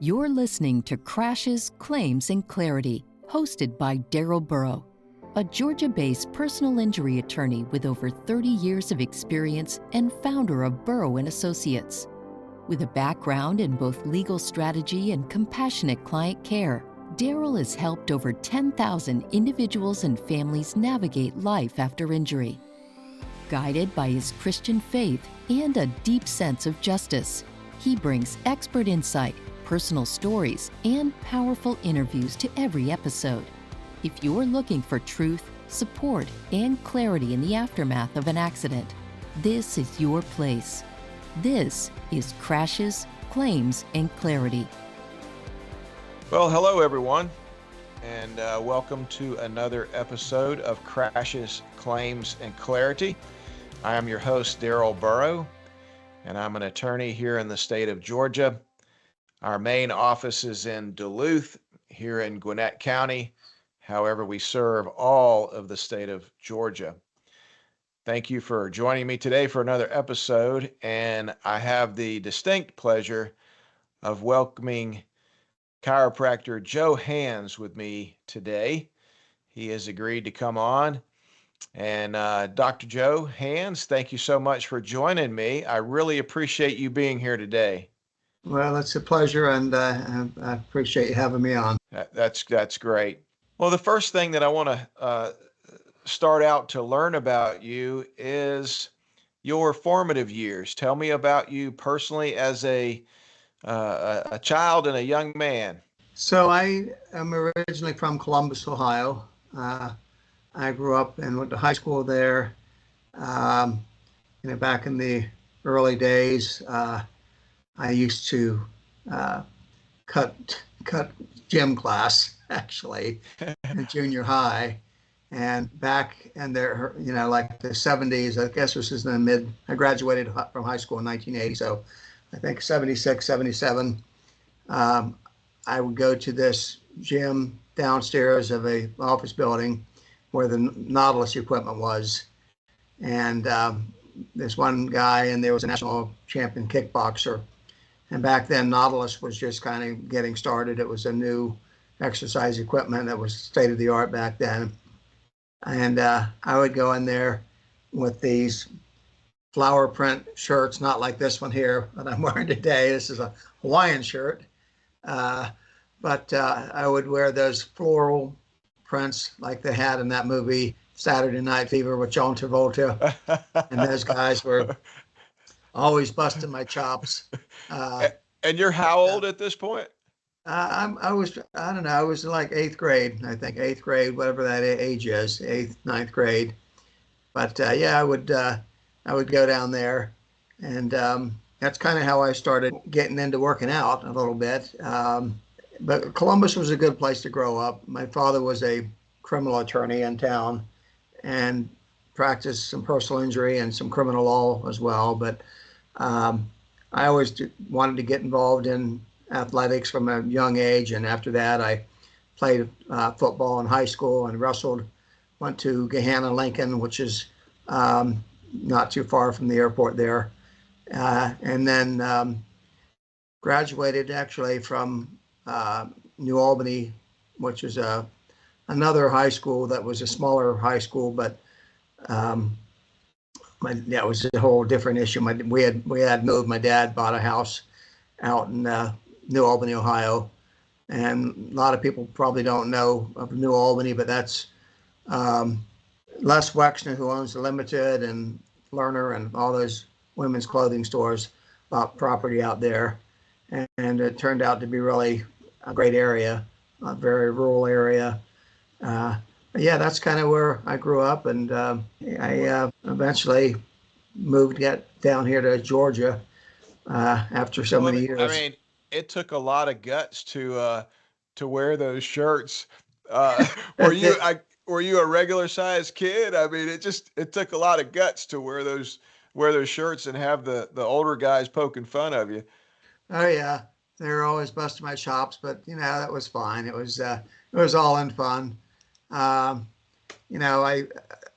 You're listening to Crashes, Claims, and Clarity, hosted by Darrell Burrow, a Georgia-based personal injury attorney with over 30 years of experience and founder of Burrow and Associates. With a background in both legal strategy and compassionate client care, Darrell has helped over 10,000 individuals and families navigate life after injury. Guided by his Christian faith and a deep sense of justice, he brings expert insight, personal stories, and powerful interviews to every episode. If you're looking for truth, support, and clarity in the aftermath of an accident, this is your place. This is Crashes, Claims, and Clarity. Well, hello everyone, and welcome to another episode of Crashes, Claims, and Clarity. I am your host, Darrell Burrow, and I'm an attorney here in the state of Georgia. Our main office is in Duluth, here in Gwinnett County. However, we serve all of the state of Georgia. Thank you for joining me today for another episode, and I have the distinct pleasure of welcoming chiropractor Joe Hands with me today. He has agreed to come on. And Dr. Joe Hands, thank you so much for joining me. I really appreciate you being here today. Well, it's a pleasure, and I appreciate you having me on. That's great. Well, the first thing that I want to start out to learn about you is your formative years. Tell me about you personally as a child and a young man. So I am originally from Columbus, Ohio. I grew up and went to high school there. Back in the early days, I used to cut gym class actually in junior high, and back in there, like the 70s. I guess this is in the I graduated from high school in 1980, so I think 76, 77. I would go to this gym downstairs of a office building where the Nautilus equipment was, and this one guy, and there was a national champion kickboxer. And back then, Nautilus was just kind of getting started. It was a new exercise equipment that was state of the art back then. And I would go in there with these flower print shirts, not like this one here that I'm wearing today. This is a Hawaiian shirt. But I would wear those floral prints like they had in that movie, Saturday Night Fever with John Travolta. And those guys were always busting my chops. And you're how old at this point? I was like eighth grade, I think, eighth grade, whatever that age is, eighth, ninth grade. But I would go down there, and that's kind of how I started getting into working out a little bit. But Columbus was a good place to grow up. My father was a criminal attorney in town and practiced some personal injury and some criminal law as well. But I always wanted to get involved in athletics from a young age. And after that, I played football in high school and wrestled, went to Gahanna, Lincoln, which is not too far from the airport there. And then graduated actually from New Albany, which is another high school that was a smaller high school, but it was a whole different issue. We had moved. My dad bought a house out in New Albany, Ohio, and a lot of people probably don't know of New Albany, but that's Les Wexner, who owns the Limited and Lerner and all those women's clothing stores, bought property out there, and it turned out to be really a great area, a very rural area. That's kind of where I grew up, and I eventually moved down here to Georgia after so many years. I mean, it took a lot of guts to wear those shirts. Were you a regular sized kid? I mean, it took a lot of guts to wear those shirts and have the older guys poking fun of you. Oh yeah, they were always busting my chops, but that was fine. It was all in fun. I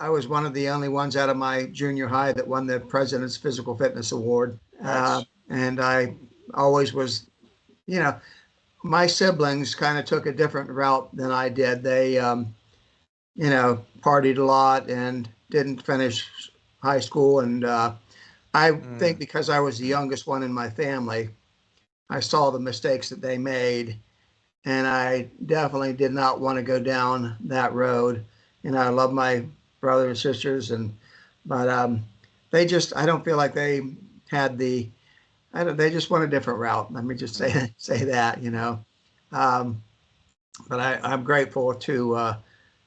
was one of the only ones out of my junior high that won the President's Physical Fitness Award. Nice. And I always was, my siblings kind of took a different route than I did. They, partied a lot and didn't finish high school. And I think Mm, because I was the youngest one in my family, I saw the mistakes that they made, and I definitely did not want to go down that road. I love my brothers and sisters, but I don't feel like they had they just went a different route. Let me just mm. say that. Um, but I'm grateful to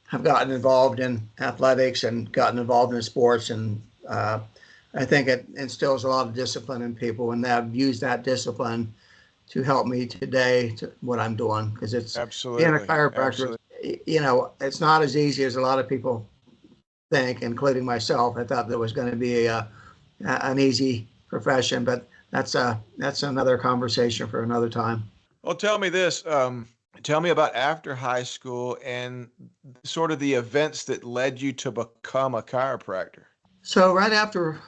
have gotten involved in athletics and gotten involved in sports, and I think it instills a lot of discipline in people, and I've used that discipline to help me today to what I'm doing, because it's being a Absolutely. chiropractor. Absolutely. It's not as easy as a lot of people think, including myself. I thought there was going to be an easy profession, but that's another conversation for another time. Well, tell me this. Tell me about after high school and sort of the events that led you to become a chiropractor. So right after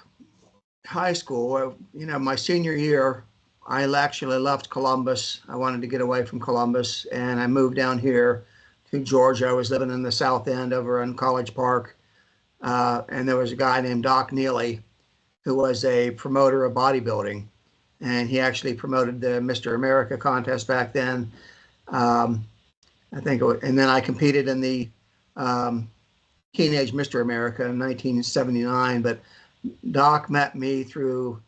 high school, my senior year, I actually left Columbus. I wanted to get away from Columbus, and I moved down here to Georgia. I was living in the South End over in College Park, and there was a guy named Doc Neely who was a promoter of bodybuilding, and he actually promoted the Mr. America contest back then. Um, I think, and then I competed in the um, Teenage Mr. America in 1979. But Doc met me through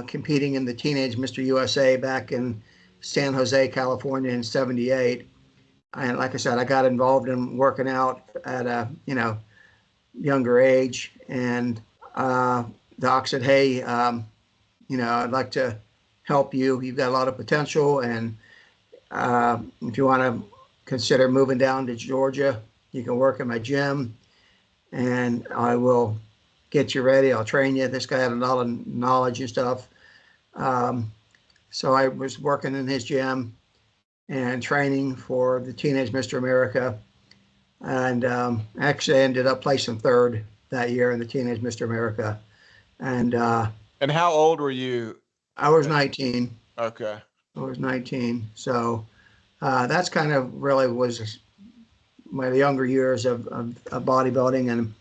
competing in the Teenage Mr. USA back in San Jose, California in '78. And like I said, I got involved in working out at a younger age, and Doc said, "Hey, I'd like to help you. You've got a lot of potential, and if you want to consider moving down to Georgia, you can work in my gym, and I will get you ready. I'll train you." This guy had a lot of knowledge and stuff. Um, so I was working in his gym and training for the Teenage Mr. America, and actually ended up placing third that year in the Teenage Mr. America. And And how old were you? I was Uh, 19. Okay. I was 19. So that's kind of really was my younger years of bodybuilding. And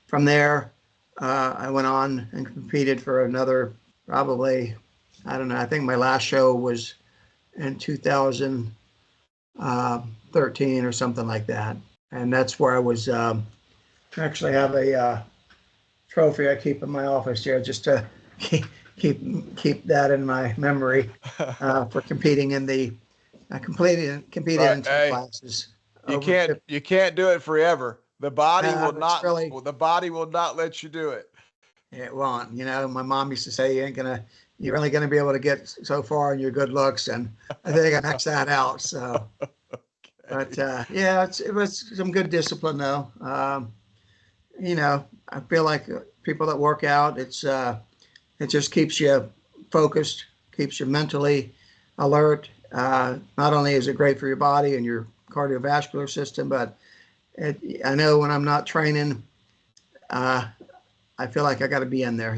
from there, I went on and competed for another, probably, I don't know, I think my last show was in 2013 or something like that. And that's where I was actually have a trophy I keep in my office here just to keep keep that in my memory for competing in the I competed Right. in two Hey, classes over 50. you can't do it forever. It's really The body will not let you do it. it won't. My mom used to say you're only gonna be able to get so far in your good looks, and I think I maxed that out. So, but Okay. yeah, it was some good discipline though. I feel like people that work out, it just keeps you focused, keeps you mentally alert. Not only is it great for your body and your cardiovascular system, but I know when I'm not training, uh, I feel like I got to be in there.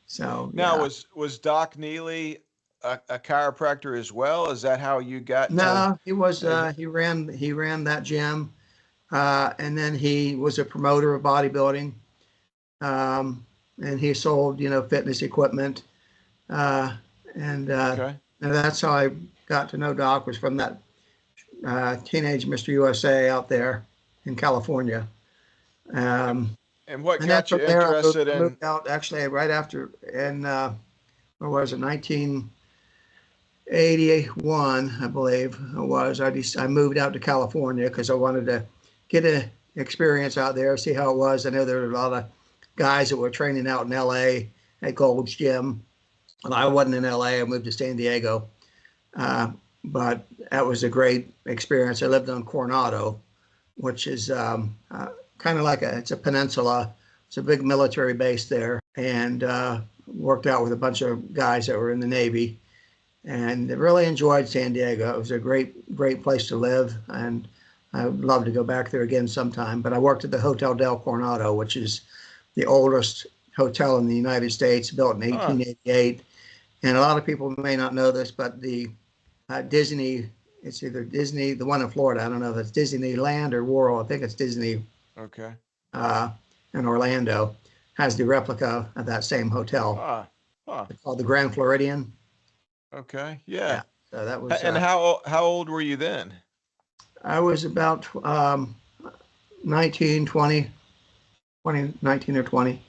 So Now, yeah. was Doc Neely a chiropractor as well? Is that how you got to? No, he was. Uh, He ran that gym, and then he was a promoter of bodybuilding, um, and he sold fitness equipment, uh, and okay. that's how I got to know Doc, was from that teenage Mr. USA out there in California. And, Um, and what and then got from you there, interested I in? moved out actually right after, in, what was it, 1981, I believe it was. I moved out to California because I wanted to get an experience out there, see how it was. I know there were a lot of guys that were training out in LA at Gold's Gym. And I wasn't in LA, I moved to San Diego. Uh, but that was a great experience. I lived on Coronado, which is kind of like it's a peninsula. It's a big military base there, and worked out with a bunch of guys that were in the Navy, and really enjoyed San Diego. It was a great place to live, and I would love to go back there again sometime. But I worked at the Hotel Del Coronado, which is the oldest hotel in the United States, built in Huh. 1888. And a lot of people may not know this, but the Disney. It's either Disney, the one in Florida. I don't know if it's Disneyland or World. I think it's Disney Okay. uh, in Orlando. Has the replica of that same hotel. Huh. It's called the Grand Floridian. Okay. Yeah. Yeah. So that was. And how old were you then? I was about 19, 20, 19 or 20.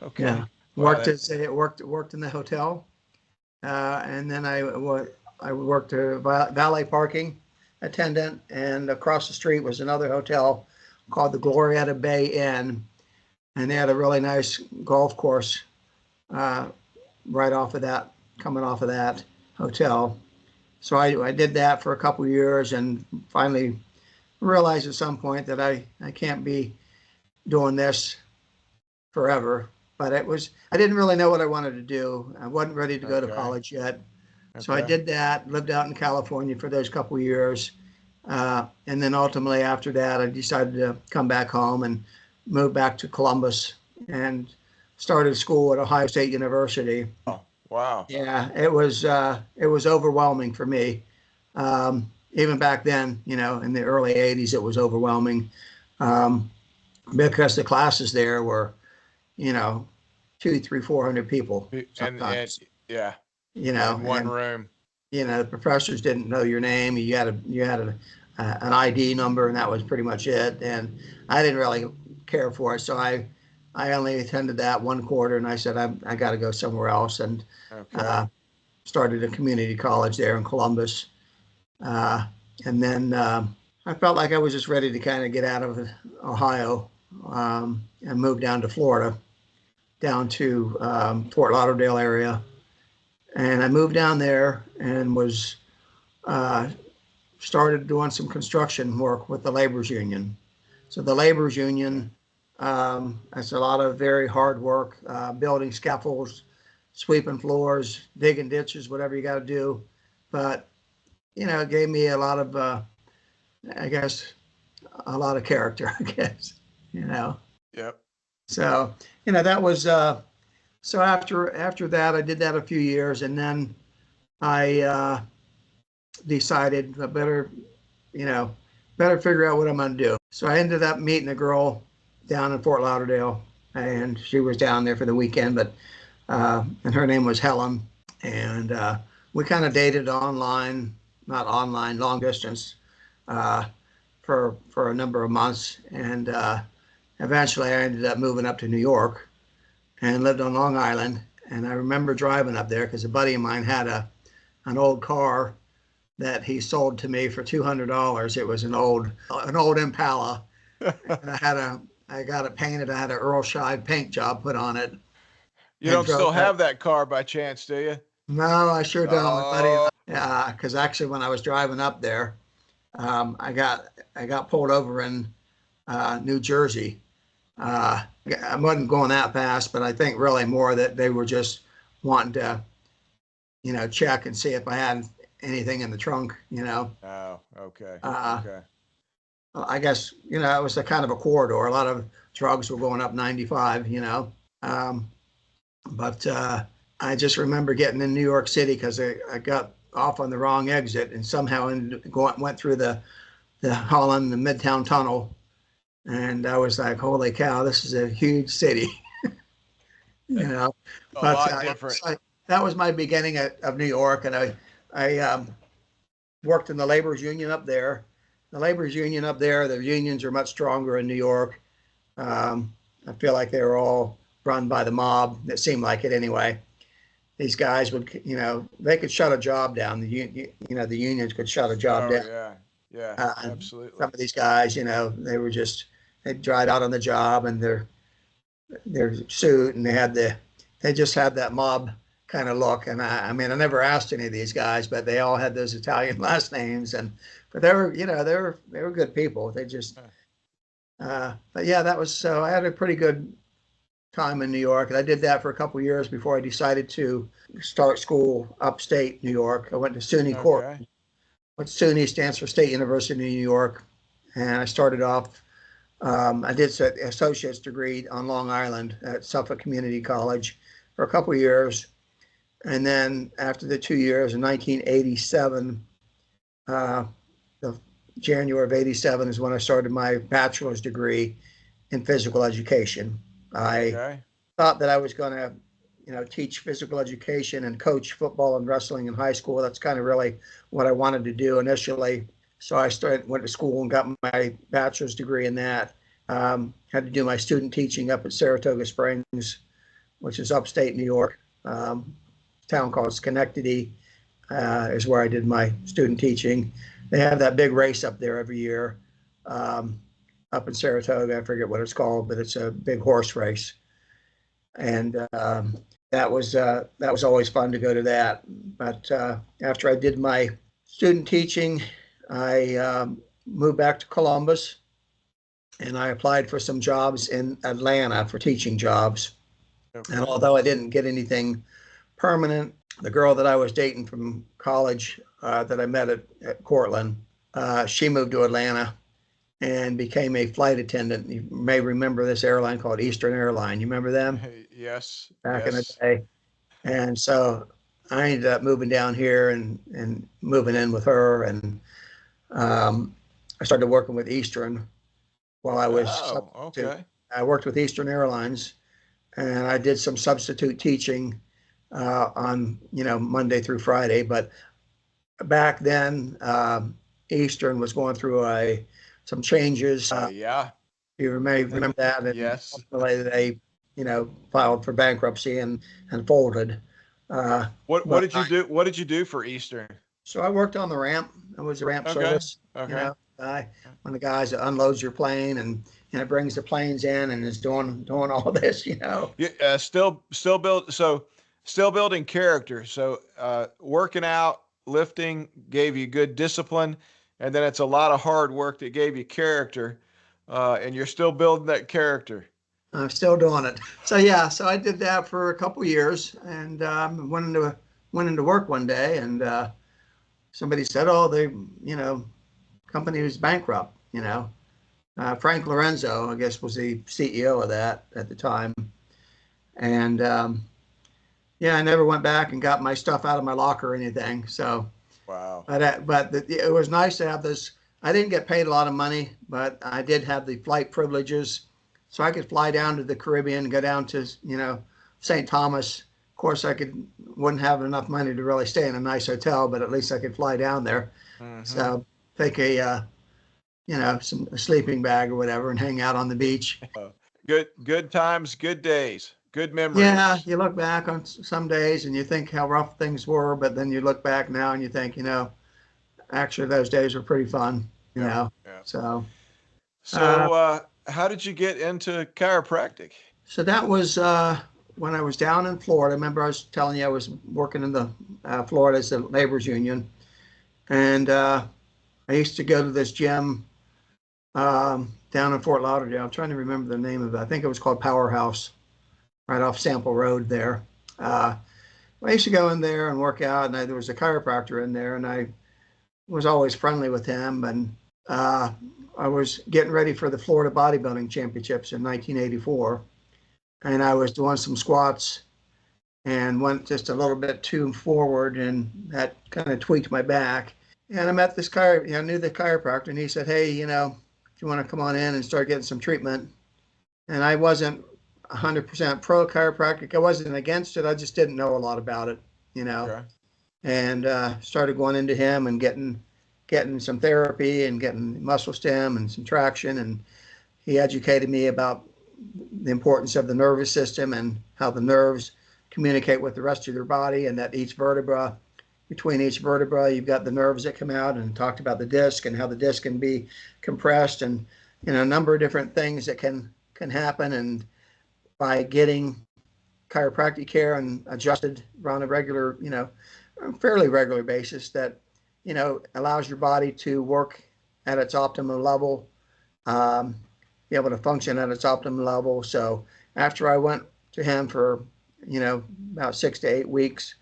Okay. Yeah. Wow, Worked in the hotel, and then I worked a valet parking attendant, and across the street was another hotel called the Glorietta Bay Inn, and they had a really nice golf course right off of that, coming off of that hotel. So I did that for a couple of years, and finally realized at some point that I can't be doing this forever. But I didn't really know what I wanted to do. I wasn't ready to go to Okay. college yet. So I Okay. did that, lived out in California for those couple of years. And then ultimately after that, I decided to come back home and move back to Columbus and started school at Ohio State University. Oh, wow. Yeah, it was overwhelming for me. Even back then, in the early 80s, it was overwhelming because the classes there were, 2, 3, 400 people And sometimes, yeah, you know, in one and room. the professors didn't know your name. You had an ID number, and that was pretty much it. And I didn't really care for it, so I only attended that one quarter, and I said I got to go somewhere else, and Okay. started a community college there in Columbus. Uh, and then I felt like I was just ready to kind of get out of Ohio and move down to Florida, down to Fort Lauderdale area. And I moved down there and was started doing some construction work with the laborers union. So the laborers union, that's a lot of very hard work, building scaffolds, sweeping floors, digging ditches, whatever you got to do. But it gave me a lot of, I guess, a lot of character. I guess, you know. Yep. So that was. So after that, I did that a few years, and then I decided I better figure out what I'm going to do. So I ended up meeting a girl down in Fort Lauderdale, and she was down there for the weekend, but and her name was Helen, and we kind of dated online, not online, long distance, for a number of months, and eventually I ended up moving up to New York and lived on Long Island. And I remember driving up there because a buddy of mine had an old car that he sold to me for $200. It was an old Impala, and I got it painted. I had an Earl Scheib paint job put on it, You and don't still drove that. have that car by chance, do you? No, I sure don't. My buddy, Oh, because actually when I was driving up there, I got pulled over in New Jersey. I wasn't going that fast, but I think really more that they were just wanting to, check and see if I had anything in the trunk. oh, okay. Uh, Okay. I guess it was a kind of a corridor. A lot of drugs were going up 95. Um, but I just remember getting in New York City because I got off on the wrong exit and somehow went through the Holland, the Midtown Tunnel, and I was like, "Holy cow, this is a huge city," you know. A But lot different. that was my beginning of New York, and I worked in the laborers union up there. The laborers union up there, the unions are much stronger in New York. I feel like they were all run by the mob. It seemed like it anyway. These guys would, they could shut a job down. The unions could shut a job Oh, down. yeah. Yeah, absolutely. Some of these guys, they'd drive out on the job in their suit, and they just had that mob kind of look. And I mean, I never asked any of these guys, but they all had those Italian last names, but they were good people. They just, but yeah, so I had a pretty good time in New York, and I did that for a couple of years before I decided to start school upstate New York. I went to SUNY Court. Okay. What SUNY stands for State University of New York, and I started off. I did an associate's degree on Long Island at Suffolk Community College for a couple of years, and then after the 2 years in 1987, Uh, the January of '87 is when I started my bachelor's degree in physical education. I Okay. thought that I was going to, teach physical education and coach football and wrestling in high school. That's kind of really what I wanted to do initially. So I went to school and got my bachelor's degree in that. Had to do my student teaching up at Saratoga Springs, which is upstate New York. Town called Schenectady is where I did my student teaching. They have that big race up there every year, um, up in Saratoga. I forget what it's called, but it's a big horse race, and that was always fun to go to that. But after I did my student teaching, I moved back to Columbus, and I applied for some jobs in Atlanta for teaching jobs. And Okay. although I didn't get anything permanent, the girl that I was dating from college that I met at Cortland, she moved to Atlanta and became a flight attendant. You may remember this airline called Eastern Airline. You remember them Yes. back in the Yes. day? And so I ended up moving down here and moving in with her. And I started working with Eastern while I was Oh, substitute. okay. I worked with Eastern Airlines, and I did some substitute teaching on Monday through Friday. But back then, Eastern was going through some changes. Yeah. You may remember that, and Yes. ultimately they filed for bankruptcy and folded. What But did you do? What did you do for Eastern? so I worked on the ramp. I was a ramp Okay. service, Okay. guy, one of the guys that unloads your plane and brings the planes in and is doing all this. Yeah, still build so still building character. So working out, lifting gave you good discipline, and then it's a lot of hard work that gave you character, and you're still building that character. I'm still doing it. So yeah, so I did that for a couple years and went into work one day and somebody said, "Oh, company was bankrupt." Frank Lorenzo, I guess, was the CEO of that at the time, and yeah, I never went back and got my stuff out of my locker or anything. So, Wow. but it was nice to have this. I didn't get paid a lot of money, but I did have the flight privileges, so I could fly down to the Caribbean, go down to St. Thomas. Of course, wouldn't have enough money to really stay in a nice hotel, but at least I could fly down there. Mm-hmm. So take a sleeping bag or whatever and hang out on the beach. Good times, good days, good Yeah, memories. you look back on some days and you think how rough things were, but then you look back now and you think, actually those days were pretty fun, you Yeah. know. Yeah. So, uh, So how did you get into chiropractic? so that was when I was down in Florida. Remember, I was telling you I was working in the Florida as the laborers union, and I used to go to this gym down in Fort Lauderdale. I'm trying to remember the name of it. I think it was called Powerhouse, right off Sample Road there. Uh, I used to go in there and work out, and there was a chiropractor in there, and I was always friendly with him. And uh, I was getting ready for the Florida Bodybuilding Championships in 1984, and I was doing some squats and went just a little bit too forward, and that kind of tweaked my back. And I met this knew the chiropractor, and he said, "Hey, if you want to come on in and start getting some treatment." And I wasn't 100% pro chiropractic. I wasn't against it. I just didn't know a lot about it, you know. Okay. And started going into him and getting some therapy and getting muscle stem and some traction. And he educated me about the importance of the nervous system and how the nerves communicate with the rest of your body, and that between each vertebra, you've got the nerves that come out, and talked about the disc and how the disc can be compressed, and a number of different things that can happen. And by getting chiropractic care and adjusted on a regular, fairly regular basis, that allows your body to work at its optimal level, um, be able to function at its optimal level. So after I went to him for about 6 to 8 weeks,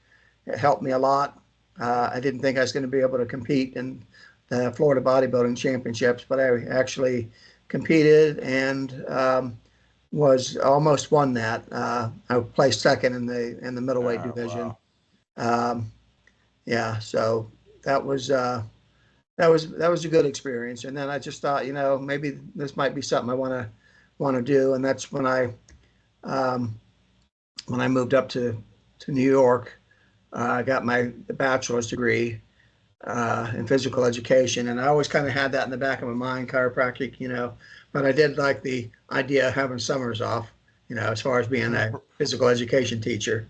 it helped me a lot. I didn't think I was going to be able to compete in the Florida Bodybuilding Championships, but I actually competed and was almost won that. I placed second in the middleweight Oh, division. wow. Um, yeah, so that was that was a good experience. And then I just thought, maybe this might be something I want to do. And that's when I moved up to New York. I got my bachelor's degree in physical education, and I always kind of had that in the back of my mind, chiropractic, But I did like the idea of having summers off, as far as being a physical education teacher.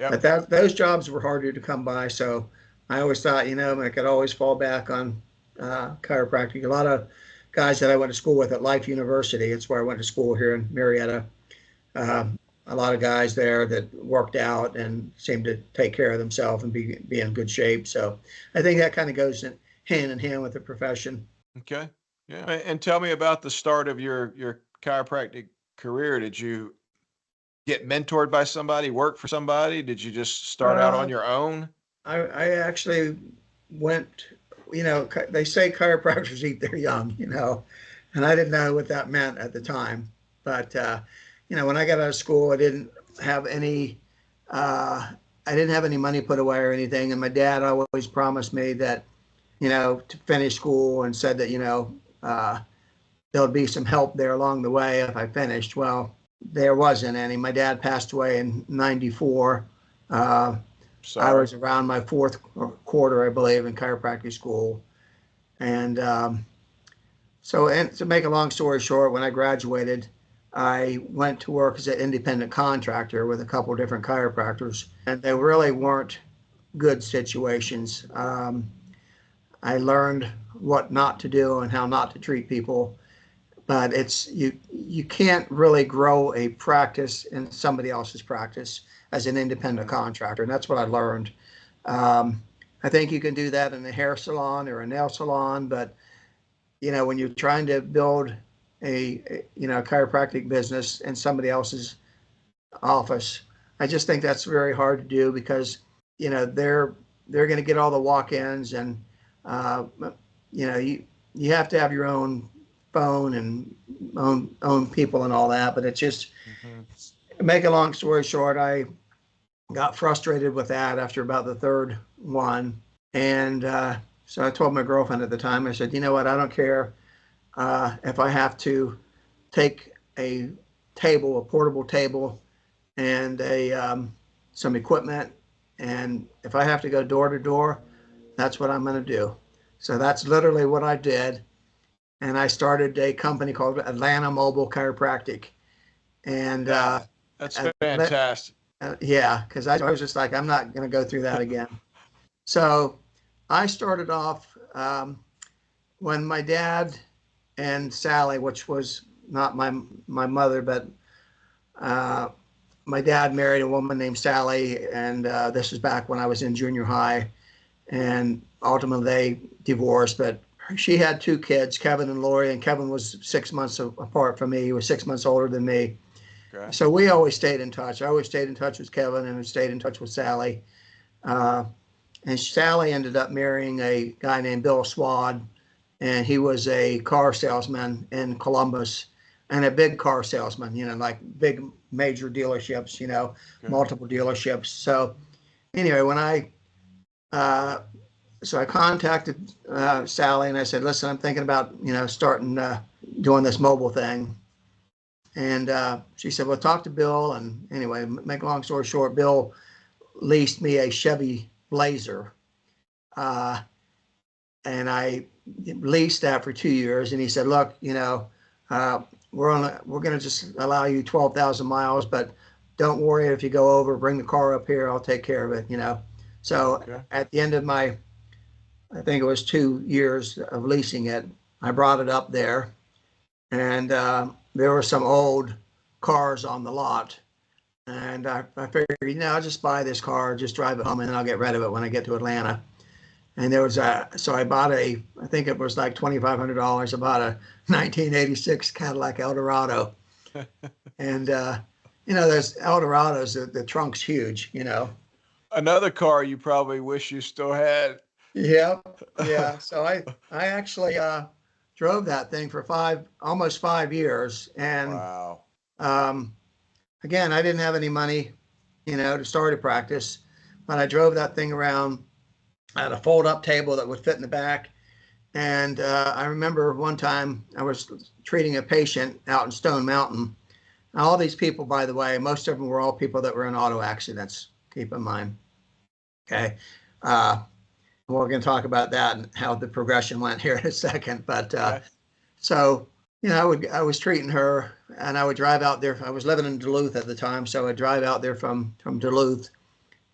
Yep. But those jobs were harder to come by, so I always thought, I could always fall back on chiropractic. A lot of guys that I went to school with at Life University, it's where I went to school here in Marietta. A lot of guys there that worked out and seemed to take care of themselves and be in good shape. So I think that kind of goes hand in hand with the profession. Okay. Yeah. And tell me about the start of your chiropractic career. Did you get mentored by somebody, work for somebody? Did you just start out on your own? I actually went, they say chiropractors eat their young, and I didn't know what that meant at the time. But, when I got out of school, I didn't have any money put away or anything. And my dad always promised me that, to finish school, and said that, there would be some help there along the way if I finished. Well, there wasn't any. My dad passed away in '94. I was around my fourth quarter, I believe, in chiropractic school. And and to make a long story short, when I graduated, I went to work as an independent contractor with a couple of different chiropractors, and they really weren't good situations. I learned what not to do and how not to treat people, but you can't really grow a practice in somebody else's practice as an independent contractor, and that's what I learned. I think you can do that in a hair salon or a nail salon, but when you're trying to build a chiropractic business in somebody else's office, I just think that's very hard to do, because they're going to get all the walk-ins, and you have to have your own phone and own people and all that. But it's just, make a long story short, I got frustrated with that after about the third one. And so I told my girlfriend at the time, I said, you know what, I don't care if I have to take a portable table, and some equipment, and if I have to go door to door, that's what I'm going to do. So that's literally what I did. And I started a company called Atlanta Mobile Chiropractic. And that's fantastic. Yeah, because I was just like, I'm not going to go through that again. So I started off when my dad and Sally, which was not my mother, but my dad married a woman named Sally, and this was back when I was in junior high, and ultimately they divorced. But she had two kids, Kevin and Lori, and Kevin was 6 months apart from me. He was 6 months older than me. Okay. So we always stayed in touch. I always stayed in touch with Kevin, and stayed in touch with Sally. And Sally ended up marrying a guy named Bill Swad, and he was a car salesman in Columbus, and a big car salesman, like big major dealerships, okay. Multiple dealerships. So anyway, when I contacted Sally, and I said, listen, I'm thinking about, starting doing this mobile thing. And she said, well, talk to Bill. And anyway, make a long story short, Bill leased me a Chevy Blazer. And I leased that for 2 years. And he said, look, we're going to just allow you 12,000 miles, but don't worry if you go over, bring the car up here. I'll take care of it, So okay. At the end of I think it was 2 years of leasing it, I brought it up there, and there were some old cars on the lot. And I figured, I'll just buy this car, just drive it home, and then I'll get rid of it when I get to Atlanta. And there was so I bought I think it was like $2,500. I bought a 1986 Cadillac Eldorado. And, those Eldorados, the trunk's huge, Another car you probably wish you still had. Yeah. So I actually drove that thing for almost 5 years. And wow. Again, I didn't have any money, to start a practice, but I drove that thing around. I had a fold-up table that would fit in the back, And I remember one time I was treating a patient out in Stone Mountain. Now, all these people, by the way, most of them were all people that were in auto accidents. Keep in mind. Okay. Uh, we're going to talk about that and how the progression went here in a second. But Okay. so, I was treating her, and I would drive out there. I was living in Duluth at the time, so I'd drive out there from Duluth.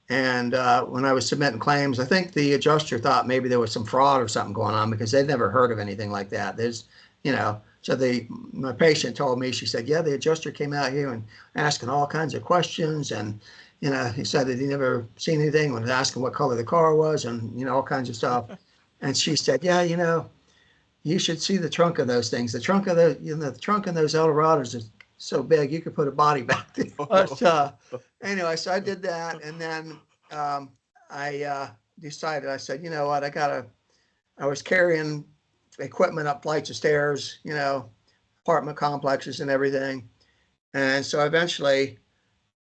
And when I was submitting claims, I think the adjuster thought maybe there was some fraud or something going on because they'd never heard of anything like that. So my patient told me, she said, yeah, the adjuster came out here and asking all kinds of questions. And, he said that he never seen anything, was asking what color the car was and, all kinds of stuff. And she said, yeah, you should see the trunk of those things. The trunk of the trunk in those Eldorados is so big, you could put a body back there. But anyway, so I did that. And then I decided, I said, you know what, I was carrying equipment up flights of stairs, apartment complexes and everything. And so eventually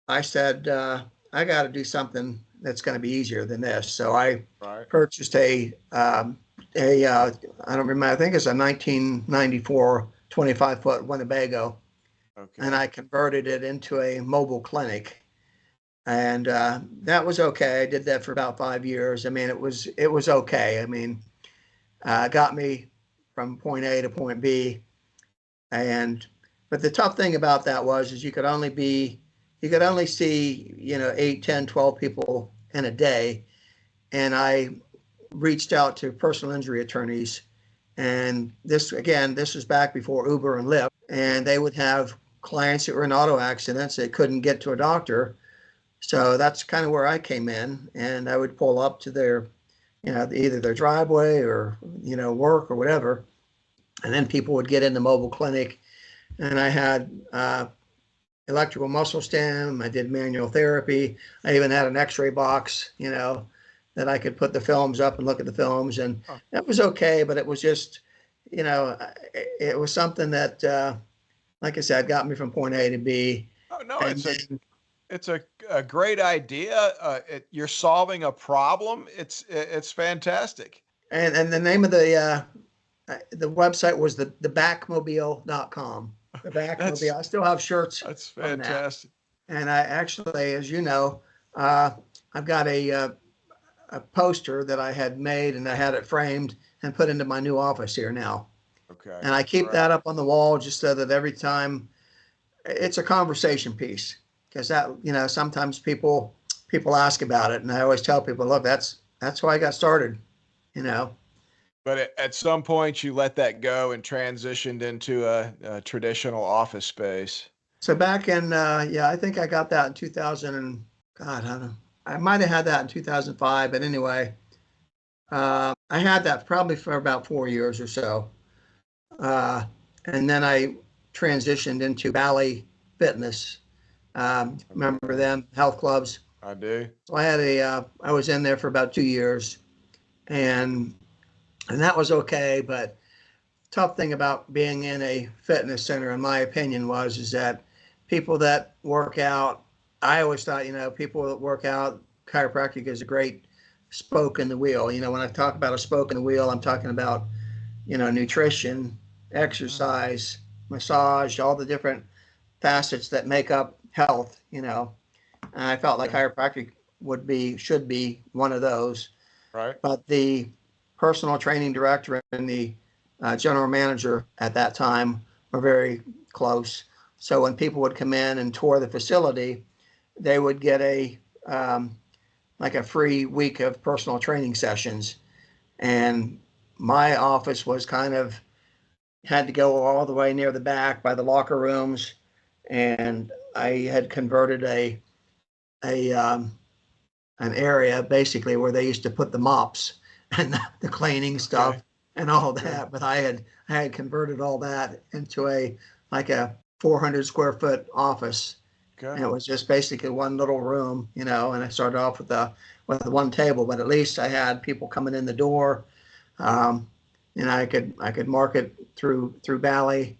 I said, I got to do something that's going to be easier than this. So I purchased I don't remember, I think it's a 1994 25-foot Winnebago. Okay. And I converted it into a mobile clinic. And that was okay. I did that for about 5 years. I mean, it was okay. I mean, got me from point A to point B. But the tough thing about that is you could only see, 8, 10, 12 people in a day. And I reached out to personal injury attorneys. And this was back before Uber and Lyft. And they would have clients that were in auto accidents that couldn't get to a doctor. So that's kind of where I came in. And I would pull up to their, either their driveway or, work or whatever. And then people would get in the mobile clinic. And I had electrical muscle stim. I did manual therapy. I even had an x-ray box, that I could put the films up and look at the films. And that was okay. But it was just, it was something that, like I said, got me from point A to B. Oh, no, it's a great idea. You're solving a problem. It's fantastic. And the name of the website was the backmobile.com. The Backmobile. I still have shirts. That's fantastic. And I actually, as you know, I've got a poster that I had made, and I had it framed and put into my new office here now. Okay. And I keep that up on the wall just so that every time it's a conversation piece, because that, sometimes people ask about it, and I always tell people, look, that's why I got started, But at some point you let that go and transitioned into a traditional office space. So back in, I think I got that in 2000 and God, I don't know. I might have had that in 2005, but anyway, I had that probably for about 4 years or so. And then I transitioned into Valley Fitness. Remember them, health clubs? I do. So I was in there for about 2 years, and that was okay. But tough thing about being in a fitness center, in my opinion, is that people that work out, I always thought, people that work out, chiropractic is a great spoke in the wheel. When I talk about a spoke in the wheel, I'm talking about, nutrition, exercise, massage, all the different facets that make up health, And I felt like chiropractic should be one of those. Right. But the personal training director and the general manager at that time were very close. So when people would come in and tour the facility, they would get like a free week of personal training sessions. And my office was had to go all the way near the back by the locker rooms. And I had converted an area basically where they used to put the mops and the cleaning stuff and all that. But I had converted all that into a 400 square foot office. Okay. And it was just basically one little room, and I started off with one table, but at least I had people coming in the door. I could market through Valley.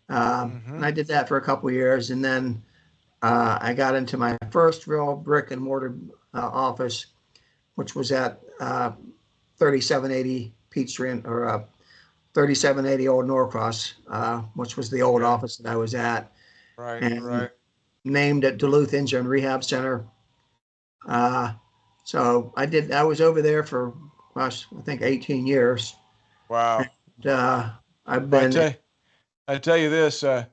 And I did that for a couple of years. And then I got into my first real brick and mortar office, which was at 3780 Peachtree or 3780 Old Norcross, which was the old office that I was at, Right, and right. named at Duluth Injury and Rehab Center. So I was over there for, gosh, I think 18 years. Wow. And I've Well, been, I tell you this, that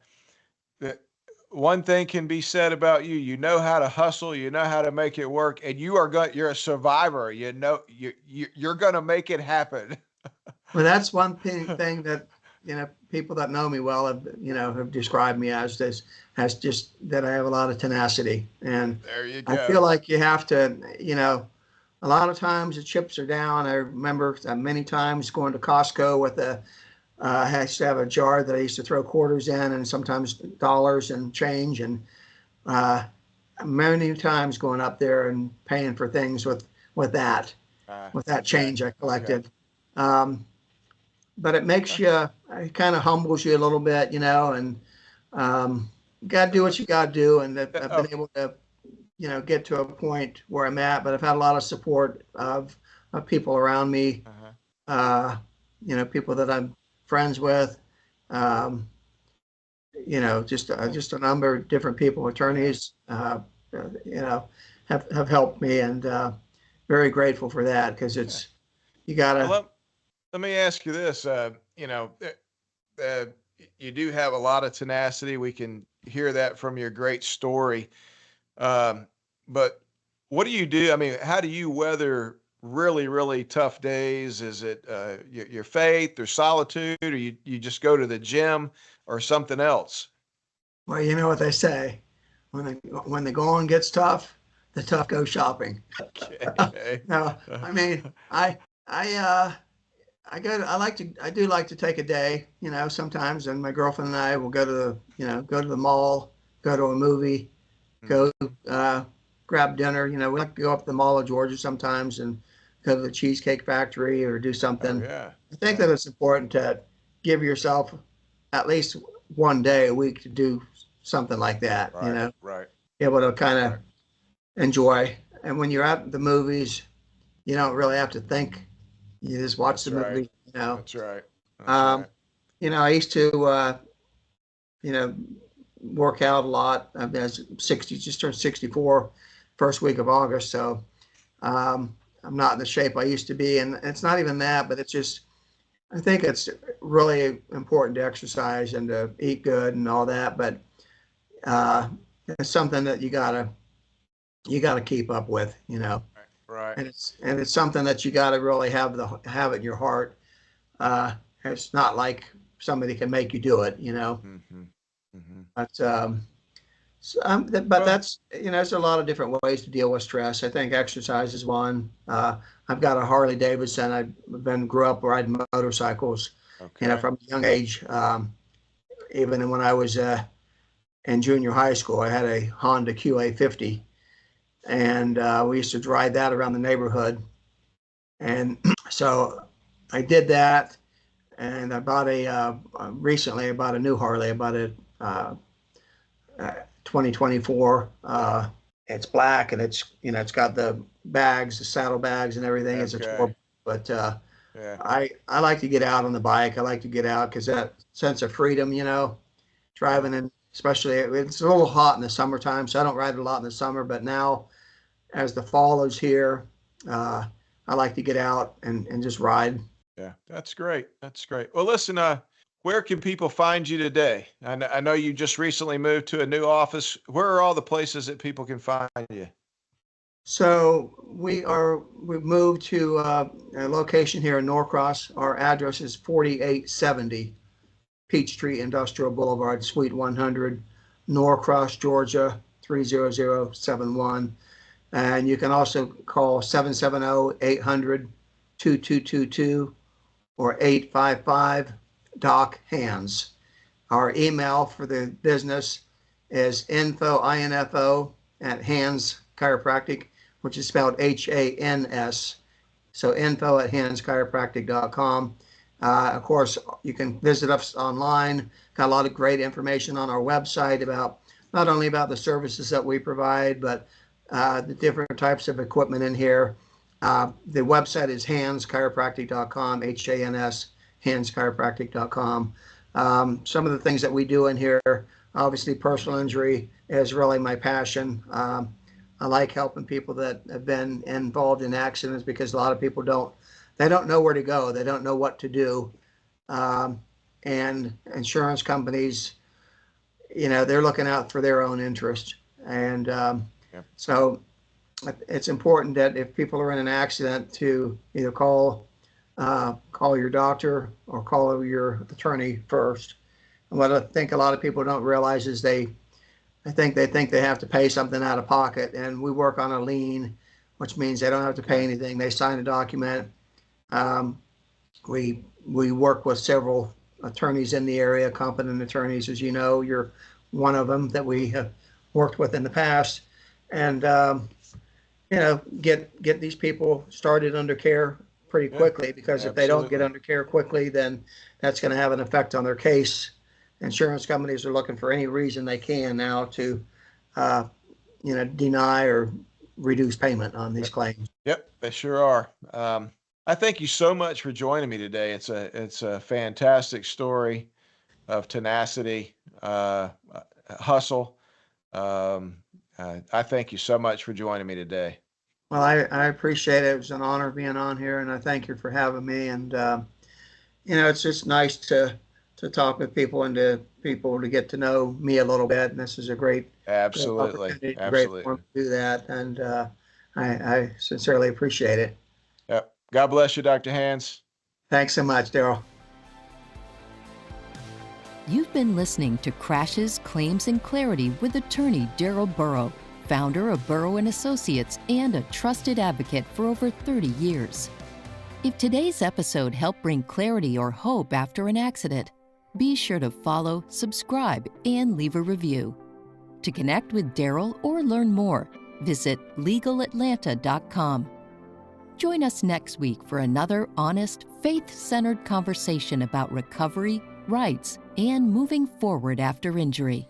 one thing can be said about you. You know how to hustle, you know how to make it work, and you're a survivor. You know, you're going to make it happen. well, that's one thing that, people that know me well have described me as this, as just that I have a lot of tenacity. And There you I feel go. like you have to, a lot of times the chips are down. I remember many times going to Costco with I used to have a jar that I used to throw quarters in and sometimes dollars and change. And uh, many times going up there and paying for things with that, with that Okay. change I Okay. collected. Um, but it makes you, it kind of humbles you a little bit, and you got to do what you got to do. And I've been Oh, able to, get to a point where I'm at, but I've had a lot of support of people around me, uh-huh. uh, people that I'm friends with, um, just a number of different people, Yeah. attorneys, you know, have helped me, and very grateful for that, because Yeah. you Well, gotta. let me ask you this. Uh, you do have a lot of tenacity. We can hear that from your great story. Um, but what do you do? I mean, how do you weather really, really tough days? Is it your faith or solitude, or you just go to the gym or something else? Well, you know what they say, when the going gets tough, the tough go shopping. Okay. No, I mean, I I do like to take a day, sometimes, and my girlfriend and I will go to the mall, go to a movie, Mhm. go uh, grab dinner. We like to go up to the Mall of Georgia sometimes and go to the Cheesecake Factory or do Oh something. yeah, I think that yeah. it's important to give yourself at least one day a week to do something like that. Right, right, Be able to kind of right. enjoy. And when you're at the movies, you don't really have to think. You just watch That's the right. movie. That's right. That's Um, right. I used to, you know, work out a lot. I was 60, just turned 64 first week of August. So I'm not in the shape I used to be. And it's not even that, but it's just, I think it's really important to exercise and to eat good and all that. But uh, it's something that you gotta keep up with, Right, right. and it's something that you gotta really have it in your heart. Uh, it's not like somebody can make you do it. Mm-hmm. Mm-hmm. But but Well, that's, there's a lot of different ways to deal with stress. I think exercise is one. I've got a Harley Davidson. Grew up riding motorcycles, okay. from a young age. Even when I was in junior high school, I had a Honda QA50, and we used to ride that around the neighborhood. And so I did that, and I bought recently I bought a new Harley. I bought a uh, 2024. It's black, and it's got the bags, the saddle bags, and everything. It's a Okay. tour, but Yeah. I like to get out on the bike. I like to get out because that sense of freedom, Yeah. driving in, especially it's a little hot in the summertime, so I don't ride a lot in the summer. But now, as the fall is here, uh, I like to get out and just ride. Yeah. That's great. That's great. Well, listen, where can people find you today? I know you just recently moved to a new office. Where are all the places that people can find you? So we've moved to a location here in Norcross. Our address is 4870 Peachtree Industrial Boulevard, Suite 100, Norcross, Georgia 30071. And you can also call 770-800-2222 or 855 Doc Hands. Our email for the business is info at Hands Chiropractic, which is spelled HANS. So info at handschiropractic.com. Of course, you can visit us online. Got a lot of great information on our website about not only about the services that we provide, but the different types of equipment in here. The website is handschiropractic.com, HANS, darrellhandschiropractic.com. Some of the things that we do in here, obviously personal injury is really my passion. I like helping people that have been involved in accidents because a lot of people don't know where to go. They don't know what to do. And insurance companies, they're looking out for their own interest. And so it's important that if people are in an accident to either call your doctor or call your attorney first. And what I think a lot of people don't realize is they think they have to pay something out of pocket, and we work on a lien, which means they don't have to pay anything. They sign a document. We work with several attorneys in the area, competent attorneys, as you know. You're one of them that we have worked with in the past, and get these people started under care pretty quickly, because if they don't get under care quickly, then that's going to have an effect on their case. Insurance companies are looking for any reason they can now to deny or reduce payment on these claims. Yep, they sure are. I thank you so much for joining me today. It's a fantastic story of tenacity, hustle. I thank you so much for joining me today. Well, I appreciate it. It was an honor being on here, and I thank you for having me. And it's just nice to talk with people and to get to know me a little bit. And this is a great Absolutely. Great form to do that. And I sincerely appreciate it. Yep. God bless you, Dr. Hands. Thanks so much, Darrell. You've been listening to Crashes, Claims, and Clarity with attorney Darrell Burrow, founder of Burrow & Associates and a trusted advocate for over 30 years. If today's episode helped bring clarity or hope after an accident, be sure to follow, subscribe, and leave a review. To connect with Darrell or learn more, visit legalatlanta.com. Join us next week for another honest, faith-centered conversation about recovery, rights, and moving forward after injury.